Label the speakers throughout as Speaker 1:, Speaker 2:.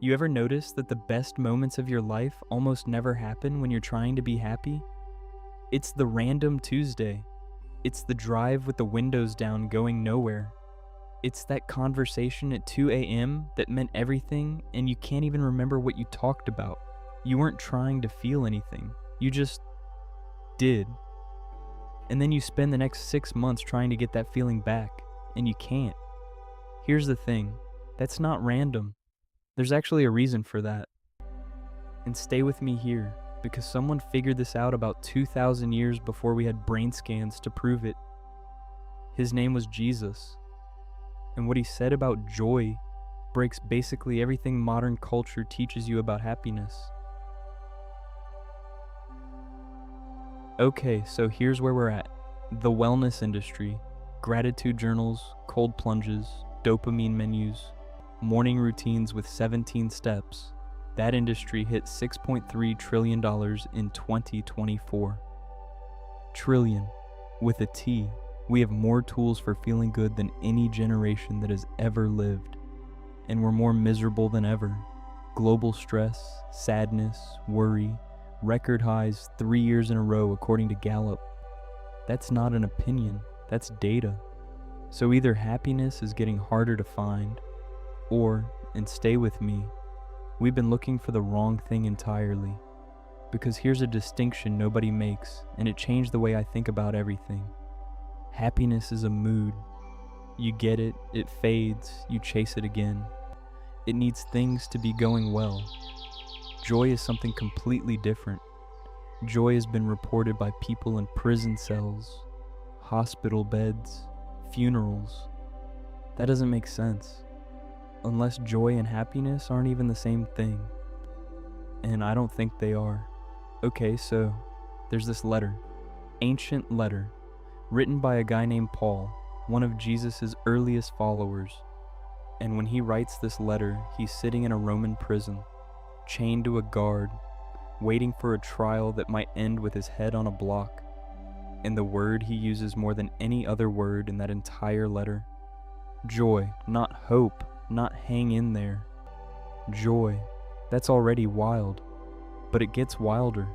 Speaker 1: You ever notice that the best moments of your life almost never happen when you're trying to be happy? It's the random Tuesday. It's the drive with the windows down going nowhere. It's that conversation at 2 a.m. that meant everything and you can't even remember what you talked about. You weren't trying to feel anything. You just did. And then you spend the next 6 months trying to get that feeling back, and you can't. Here's the thing, that's not random. There's actually a reason for that. And stay with me here, because someone figured this out about 2,000 years before we had brain scans to prove it. His name was Jesus. And what he said about joy breaks basically everything modern culture teaches you about happiness. Okay, so here's where we're at. The wellness industry, gratitude journals, cold plunges, dopamine menus, morning routines with 17 steps. That industry hit $6.3 trillion in 2024. Trillion, with a T. We have more tools for feeling good than any generation that has ever lived. And we're more miserable than ever. Global stress, sadness, worry, record highs 3 years in a row according to Gallup. That's not an opinion, that's data. So either happiness is getting harder to find, or, and stay with me, we've been looking for the wrong thing entirely. Because here's a distinction nobody makes, and it changed the way I think about everything. Happiness is a mood. You get it, it fades, you chase it again. It needs things to be going well. Joy is something completely different. Joy has been reported by people in prison cells, hospital beds, funerals. That doesn't make sense. Unless joy and happiness aren't even the same thing. And I don't think they are. Okay, so there's this letter, ancient letter, written by a guy named Paul, one of Jesus' earliest followers. And when he writes this letter, he's sitting in a Roman prison, chained to a guard, waiting for a trial that might end with his head on a block. And the word he uses more than any other word in that entire letter, joy, not hope, not hang in there. Joy, that's already wild. But it gets wilder,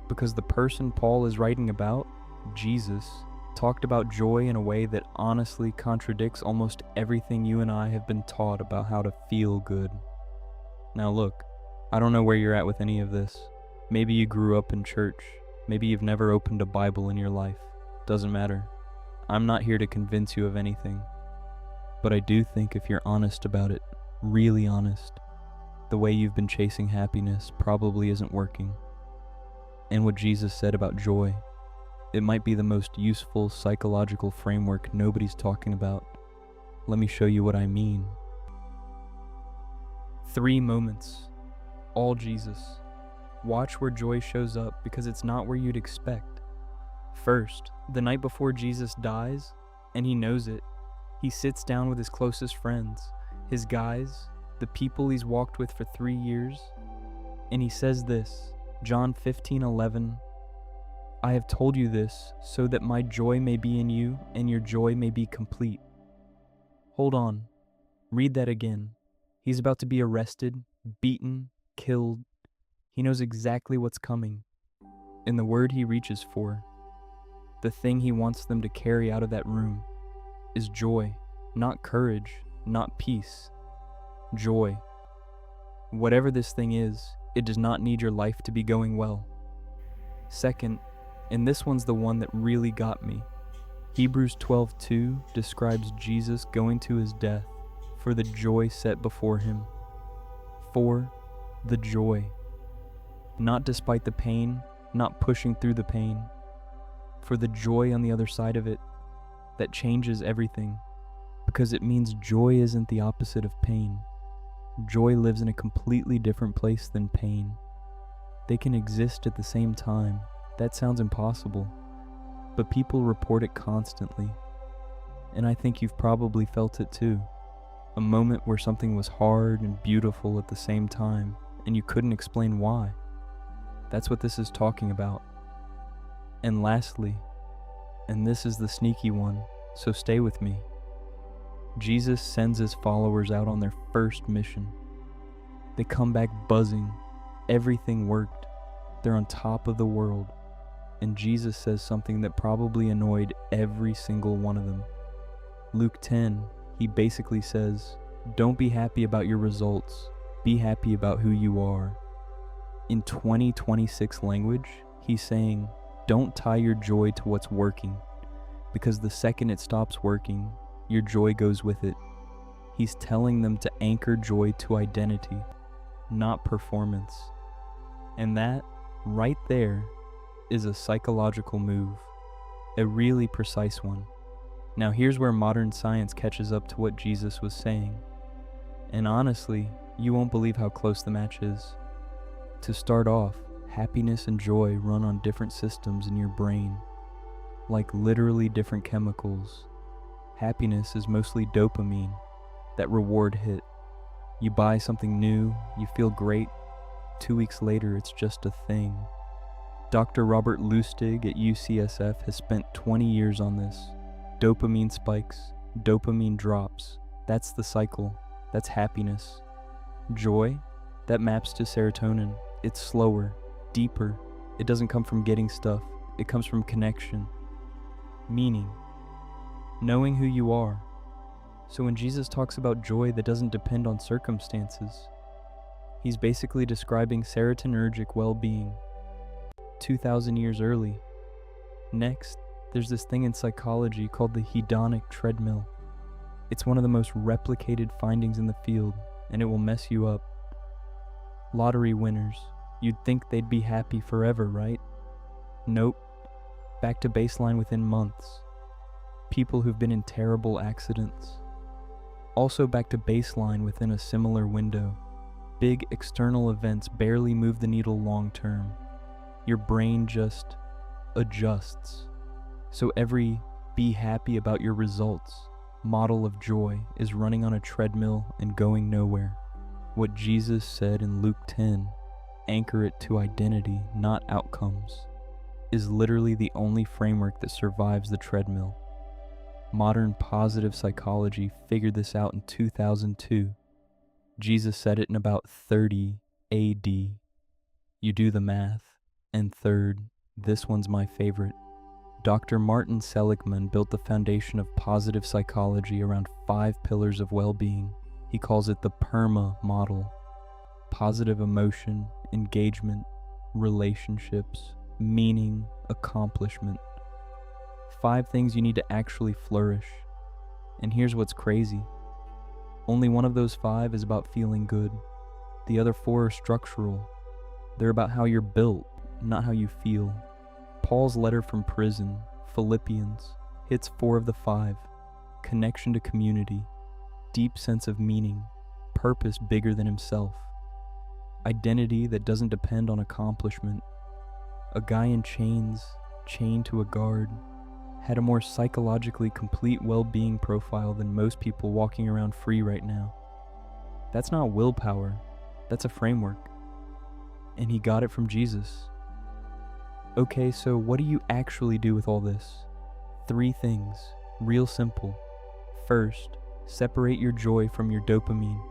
Speaker 1: because the person Paul is writing about, Jesus, talked about joy in a way that honestly contradicts almost everything you and I have been taught about how to feel good. Now look, I don't know where you're at with any of this. Maybe you grew up in church. Maybe you've never opened a Bible in your life. Doesn't matter. I'm not here to convince you of anything. But I do think if you're honest about it, really honest, the way you've been chasing happiness probably isn't working. And what Jesus said about joy, it might be the most useful psychological framework nobody's talking about. Let me show you what I mean. 3 moments, all Jesus. Watch where joy shows up because it's not where you'd expect. First, the night before Jesus dies, and he knows it, he sits down with his closest friends, his guys, the people he's walked with for 3 years, and he says this, John 15:11, I have told you this so that my joy may be in you and your joy may be complete. Hold on, read that again. He's about to be arrested, beaten, killed. He knows exactly what's coming. And the word he reaches for, the thing he wants them to carry out of that room, is joy, not courage, not peace. Joy. Whatever this thing is, it does not need your life to be going well. Second, and this one's the one that really got me, Hebrews 12:2 describes Jesus going to his death for the joy set before him. For the joy. Not despite the pain, not pushing through the pain. For the joy on the other side of it that changes everything, because it means joy isn't the opposite of pain. Joy lives in a completely different place than pain. They can exist at the same time. That sounds impossible, but people report it constantly. And I think you've probably felt it too. A moment where something was hard and beautiful at the same time, and you couldn't explain why. That's what this is talking about. And lastly, and this is the sneaky one, so stay with me. Jesus sends his followers out on their first mission. They come back buzzing. Everything worked. They're on top of the world. And Jesus says something that probably annoyed every single one of them. Luke 10, he basically says, don't be happy about your results. Be happy about who you are. In 2026 language, he's saying, don't tie your joy to what's working, because the second it stops working, your joy goes with it. He's telling them to anchor joy to identity, not performance. And that, right there, is a psychological move, a really precise one. Now here's where modern science catches up to what Jesus was saying. And honestly, you won't believe how close the match is. To start off, happiness and joy run on different systems in your brain, like literally different chemicals. Happiness is mostly dopamine, that reward hit. You buy something new, you feel great. 2 weeks later, it's just a thing. Dr. Robert Lustig at UCSF has spent 20 years on this. Dopamine spikes, dopamine drops. That's the cycle. That's happiness. Joy, that maps to serotonin. It's slower, deeper. It doesn't come from getting stuff. It comes from connection. Meaning. Knowing who you are. So when Jesus talks about joy that doesn't depend on circumstances, he's basically describing serotonergic well-being. 2,000 years early. Next, there's this thing in psychology called the hedonic treadmill. It's one of the most replicated findings in the field, and it will mess you up. Lottery winners, you'd think they'd be happy forever, right? Nope. Back to baseline within months. People who've been in terrible accidents. Also back to baseline within a similar window. Big external events barely move the needle long term. Your brain just adjusts. So every be happy about your results model of joy is running on a treadmill and going nowhere. What Jesus said in Luke 10, anchor it to identity, not outcomes, is literally the only framework that survives the treadmill. Modern positive psychology figured this out in 2002. Jesus said it in about 30 AD. You do the math. And third, this one's my favorite. Dr. Martin Seligman built the foundation of positive psychology around 5 pillars of well-being. He calls it the PERMA model. Positive emotion, engagement, relationships, meaning, accomplishment. 5 things you need to actually flourish. And here's what's crazy. Only one of those 5 is about feeling good. The other 4 are structural. They're about how you're built, not how you feel. Paul's letter from prison, Philippians, hits 4 of the 5. Connection to community, deep sense of meaning, purpose bigger than himself, identity that doesn't depend on accomplishment. A guy in chains, chained to a guard, had a more psychologically complete well-being profile than most people walking around free right now. That's not willpower, that's a framework. And he got it from Jesus. Okay, so what do you actually do with all this? 3 things, real simple. First, separate your joy from your dopamine.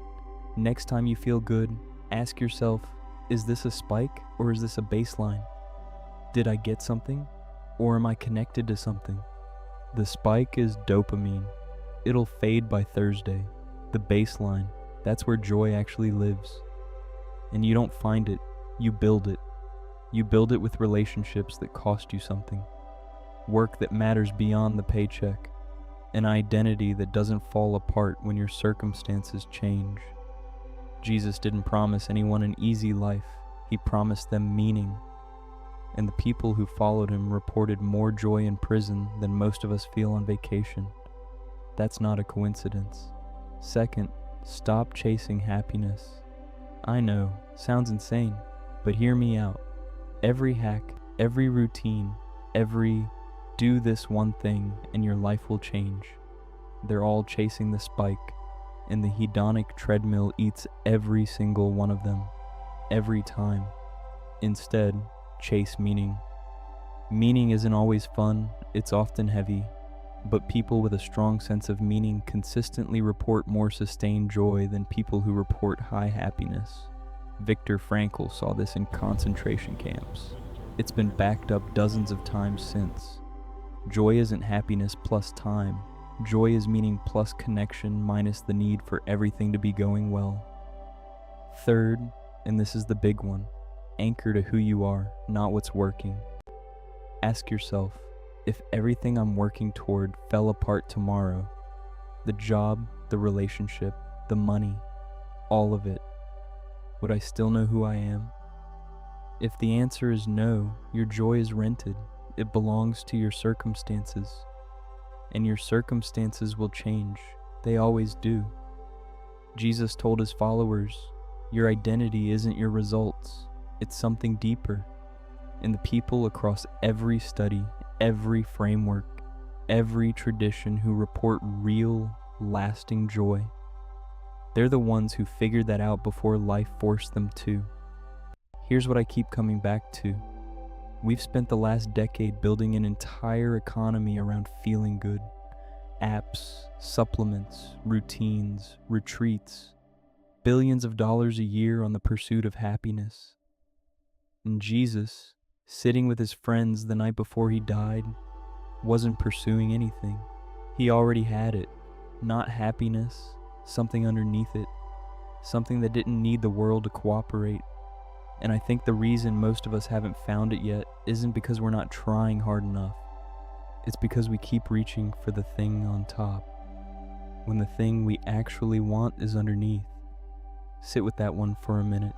Speaker 1: Next time you feel good, ask yourself, is this a spike or is this a baseline? Did I get something or am I connected to something? The spike is dopamine. It'll fade by Thursday. The baseline, that's where joy actually lives. And you don't find it, you build it. You build it with relationships that cost you something, work that matters beyond the paycheck, an identity that doesn't fall apart when your circumstances change. Jesus didn't promise anyone an easy life, he promised them meaning. And the people who followed him reported more joy in prison than most of us feel on vacation. That's not a coincidence. Second, stop chasing happiness. I know, sounds insane, but hear me out. Every hack, every routine, every do this one thing and your life will change. They're all chasing the spike, and the hedonic treadmill eats every single one of them, every time. Instead, chase meaning. Meaning isn't always fun, it's often heavy, but people with a strong sense of meaning consistently report more sustained joy than people who report high happiness. Viktor Frankl saw this in concentration camps. It's been backed up dozens of times since. Joy isn't happiness plus time. Joy is meaning plus connection minus the need for everything to be going well. Third, and this is the big one, anchor to who you are, not what's working. Ask yourself, if everything I'm working toward fell apart tomorrow, the job, the relationship, the money, all of it, would I still know who I am? If the answer is no, your joy is rented. It belongs to your circumstances. And your circumstances will change. They always do. Jesus told his followers, your identity isn't your results. It's something deeper. And the people across every study, every framework, every tradition who report real, lasting joy, they're the ones who figured that out before life forced them to. Here's what I keep coming back to. We've spent the last decade building an entire economy around feeling good. Apps, supplements, routines, retreats, billions of dollars a year on the pursuit of happiness. And Jesus, sitting with his friends the night before he died, wasn't pursuing anything. He already had it. Not happiness, something underneath it, something that didn't need the world to cooperate. And I think the reason most of us haven't found it yet isn't because we're not trying hard enough. It's because we keep reaching for the thing on top, when the thing we actually want is underneath. Sit with that one for a minute.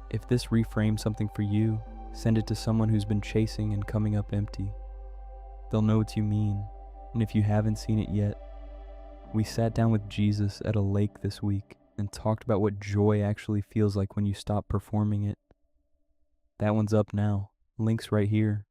Speaker 1: If this reframes something for you, send it to someone who's been chasing and coming up empty. They'll know what you mean, and if you haven't seen it yet, we sat down with Jesus at a lake this week and talked about what joy actually feels like when you stop performing it. That one's up now. Link's right here.